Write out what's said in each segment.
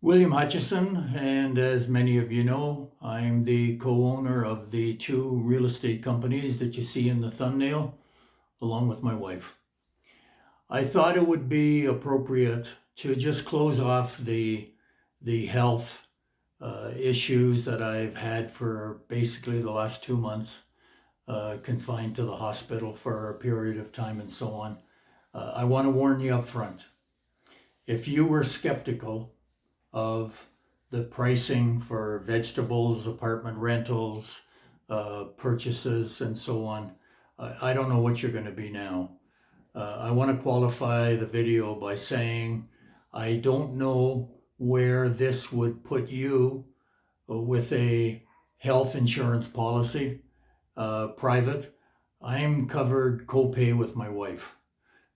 William Hutchison, and as many of you know, I'm the co-owner of the two real estate companies that you see in the thumbnail, along with my wife. I thought it would be appropriate to just close off the health issues that I've had for basically the last 2 months, confined to the hospital for a period of time and so on. I want to warn you up front. If you were skeptical of the pricing for vegetables, apartment rentals, purchases, and so on, I don't know what you're going to be now. I want to qualify the video by saying I don't know where this would put you with a health insurance policy, private. I'm covered copay with my wife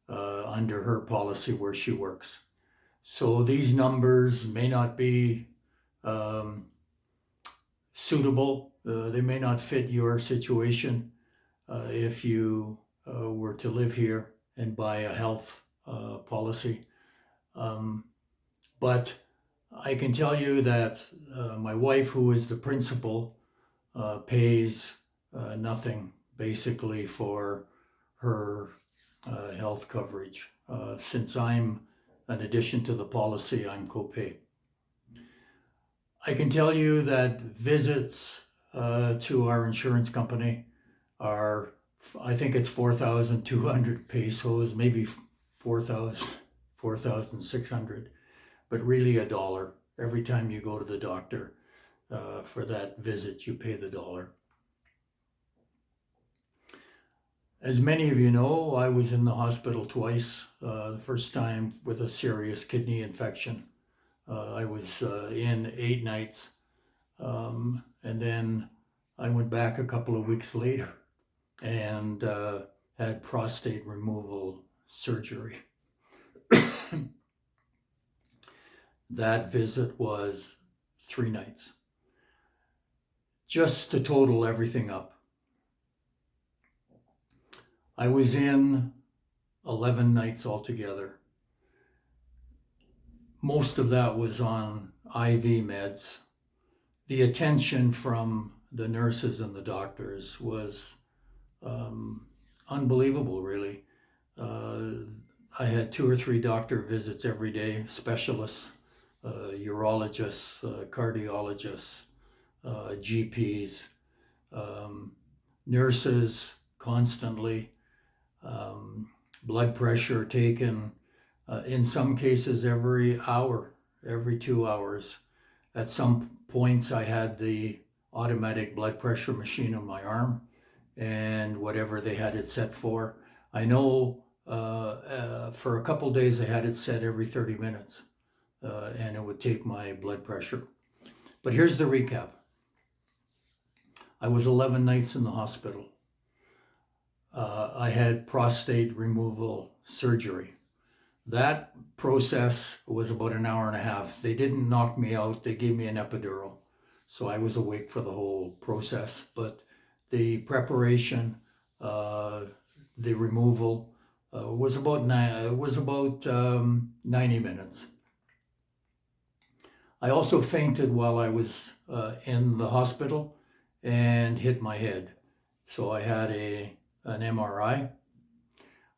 under her policy where she works. So these numbers may not be suitable. They may not fit your situation if you were to live here and buy a health policy. But I can tell you that my wife, who is the principal, pays nothing basically for her health coverage. Since I'm in addition to the policy, I'm copay. I can tell you that visits to our insurance company are, I think it's 4,200 pesos, maybe 4,600, but really $1. Every time you go to the doctor for that visit, you pay the $1. As many of you know, I was in the hospital twice. The first time with a serious kidney infection. I was in 8 nights. And then I went back a couple of weeks later and had prostate removal surgery. That visit was 3 nighs. Just to total everything up, I was in 11 nights altogether. Most of that was on IV meds. The attention from the nurses and the doctors was unbelievable, really. I had 2 or 3 doctor visits every day, specialists, urologists, cardiologists, GPs, nurses constantly, blood pressure taken, in some cases every hour, every 2 hours. At some points I had the automatic blood pressure machine on my arm, and whatever they had it set for. I know for a couple days I had it set every 30 minutes, and it would take my blood pressure. But here's the recap. I was 11 nights in the hospital. I had prostate removal surgery. That process was about an hour and a half. They didn't knock me out. They gave me an epidural. So I was awake for the whole process. But the preparation, the removal, was about 90 minutes. I also fainted while I was in the hospital and hit my head. So I had an MRI.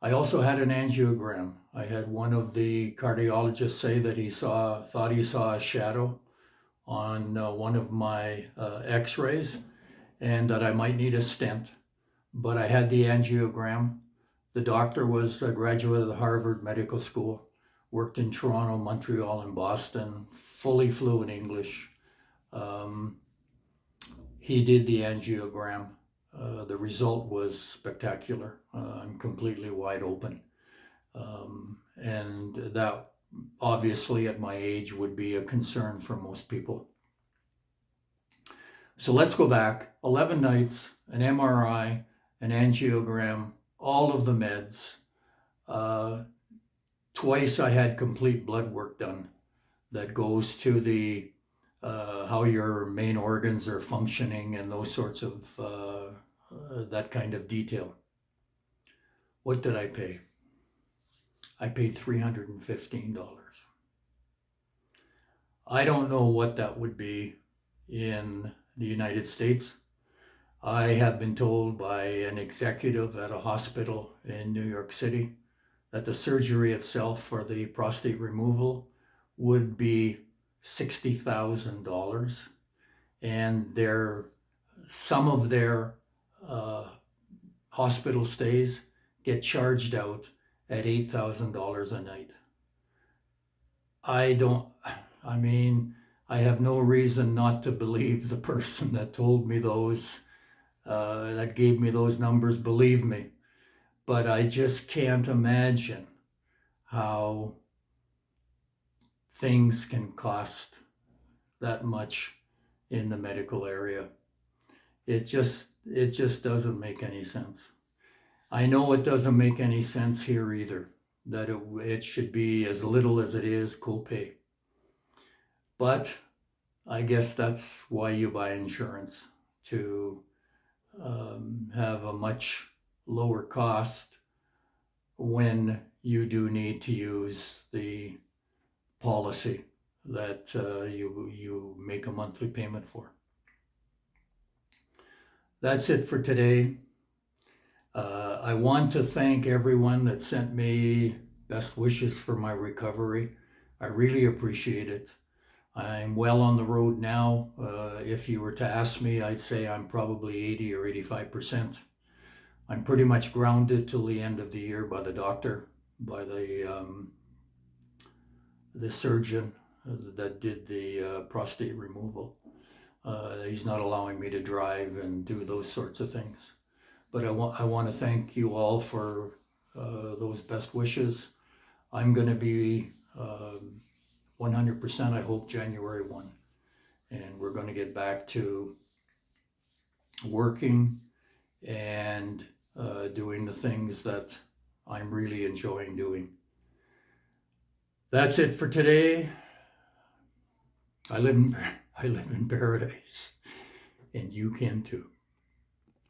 I also had an angiogram. I had one of the cardiologists say that he thought he saw a shadow on one of my x-rays and that I might need a stent. But I had the angiogram. The doctor was a graduate of the Harvard Medical School, worked in Toronto, Montreal, and Boston, fully fluent English. He did the angiogram. The result was spectacular. I'm completely wide open. And that obviously at my age would be a concern for most people. So let's go back. 11 nights, an MRI, an angiogram, all of the meds. Twice I had complete blood work done that goes to the how your main organs are functioning and those sorts of that kind of detail. What did I pay? I paid $315. I don't know what that would be in the United States. I have been told by an executive at a hospital in New York City that the surgery itself for the prostate removal would be $60,000, and some of their uh, hospital stays get charged out at $8,000 a night. I don't, I mean, I have no reason not to believe the person that told me that gave me those numbers, believe me. But I just can't imagine how things can cost that much in the medical area. It just doesn't make any sense. I know it doesn't make any sense here either, that it should be as little as it is copay. But I guess that's why you buy insurance, to have a much lower cost when you do need to use the policy that you make a monthly payment for. That's it for today. I want to thank everyone that sent me best wishes for my recovery. I really appreciate it. I'm well on the road now. If you were to ask me, I'd say I'm probably 80 or 85%. I'm pretty much grounded till the end of the year by the doctor, by the surgeon that did the prostate removal. He's not allowing me to drive and do those sorts of things. But I want to thank you all for those best wishes. I'm going to be 100%, I hope, January 1. And we're going to get back to working and doing the things that I'm really enjoying doing. That's it for today. I live in paradise, and you can too.